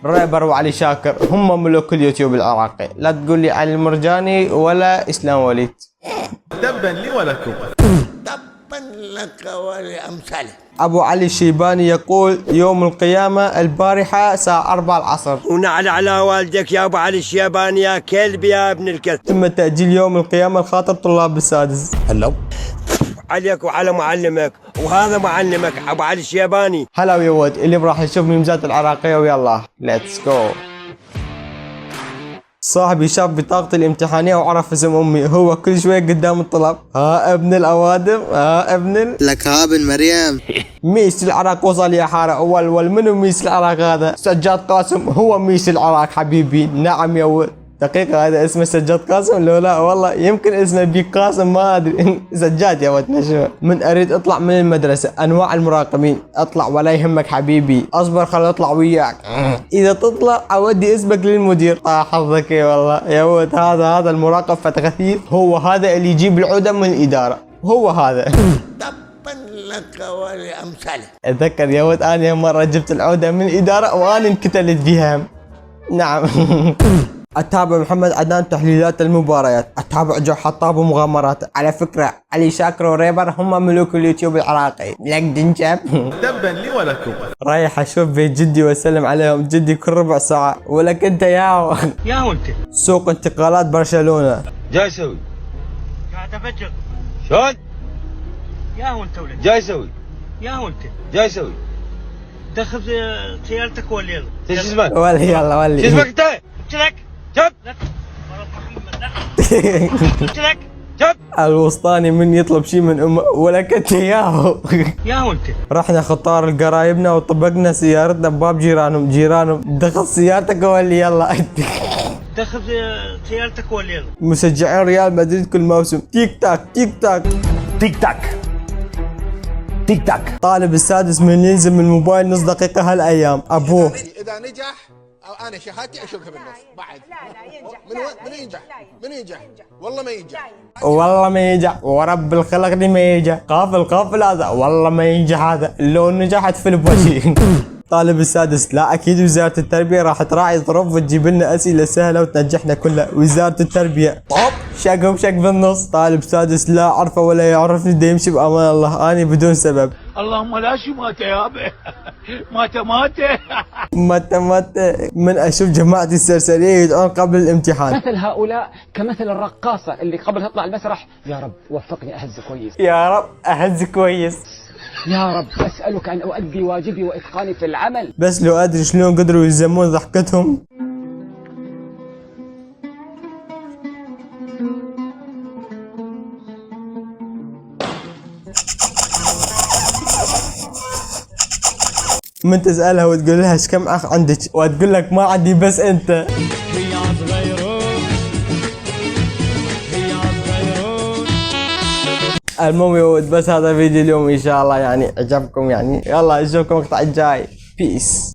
ريبر وعلي شاكر هم ملوك اليوتيوب العراقي. لا تقول لي علي المرجاني ولا اسلام وليد. تبا لي ولكم. تبا لك ولأمثالك. ابو علي الشيباني يقول يوم القيامة البارحة الساعة 4 العصر. ونعل على والدك يا ابو علي الشيباني يا كلب يا ابن الكلب. تم تأجيل يوم القيامة لخاطر طلاب السادس. هلو عليك وعلى معلمك، وهذا معلمك ابو علي الشيباني. هلا ويا ود اللي راح يشوف ميمزات العراقية ويلا ليتس جو. صاحبي شاف بطاقتي الامتحانية وعرف اسم امي، هو كل شوية قدام الطلاب ها ابن الاوادم ها ابن لك ها ابن مريم. ميس العراق وصل يا حارة اول منو ميس العراق هذا؟ سجاد قاسم هو ميس العراق حبيبي. نعم يا ولد دقيقة هذا اسمه سجاد قاسم لو لا والله يمكن اسمه بيك قاسم ما ادري. سجاد يا ولد نشوف. من اريد اطلع من المدرسة انواع المراقبين اطلع ولا يهمك حبيبي اصبر خل اطلع وياك. اذا تطلع اودي اسمك للمدير. طاح حظك والله يا ولد. هذا المراقب فتغثيث هو هذا اللي يجيب العودة من الادارة هو هذا. تبا لك ولأمثالك. اتذكر يا ولد انا مرة جبت العودة من الادارة وانا انكتلت فيها. نعم. اتابع محمد عدنان تحليلات المباريات. اتابع جو حطاب ومغامرات. على فكرة علي شاكر وريبر هم ملوك اليوتيوب العراقي. لك دنجاب. تبا لي ولكم. رايح اشوف بيت جدي واسلم عليهم. جدي كل ربع ساعة. ولك انت ياهو. ياهو انت. سوق انتقالات برشلونة. جاي اسوي؟ قاعد افجر. شلون؟ ياهو انت ولد. جاي اسوي؟ ياهو انت. جاي اسوي؟ دخل سيارتك ولا يلا. شو اسمك؟ ولي يلا ولي. شو اسمك انت؟ قلت لك. شب لا مرض محمد لا. قلت لك. شب الوسطاني من يطلب شي من امه ولك انت ياهو. ياهو انت. رحنا خطار القرايبنا وطبقنا سيارتنا بباب جيرانهم. دخل سيارتك ولي يلا. دخل سيارتك ولا يلا. مشجعين ريال مدريد كل موسم تيك تاك تيك تاك تيك تاك تيك تاك. طالب السادس من يلزم الموبايل نص دقيقة هالايام ابوه. اذا نجح او انا شهادتي اشوفها بالنص بعد. لا ينجح. من ينجح؟ من ينجح؟ والله ما ينجح. والله ما ينجح ورب الخلق دي ما ينجح. قافل هذا والله ما ينجح. هذا لو نجحت في الوجه. طالب السادس لا اكيد وزارة التربية راح تراعي ظروف وتجيب لنا اسئلة سهلة وتنجحنا كلها. وزارة التربية طب شق بالنص. طالب سادس لا عرفه ولا يعرفني دا يمشي بامان الله اني بدون سبب. اللهم لا شي مات يابا. مات. من اشوف جماعتي السرسرية يدعون قبل الامتحان. مثل هؤلاء كمثل الرقاصة اللي قبل تطلع المسرح يا رب وفقني أهز كويس. يا رب اهز كويس. يا رب أسألك أن أؤدي واجبي وإتقاني في العمل. بس لو ادري شلون قدروا يلزمون ضحكتهم. من تسألها وتقول لها ايش كم اخ عندك وتقول لك ما عندي بس انت. المهم يا ود بس هذا فيديو اليوم ان شاء الله يعني عجبكم يعني. يلا اشوفكم المقطع الجاي. بيس.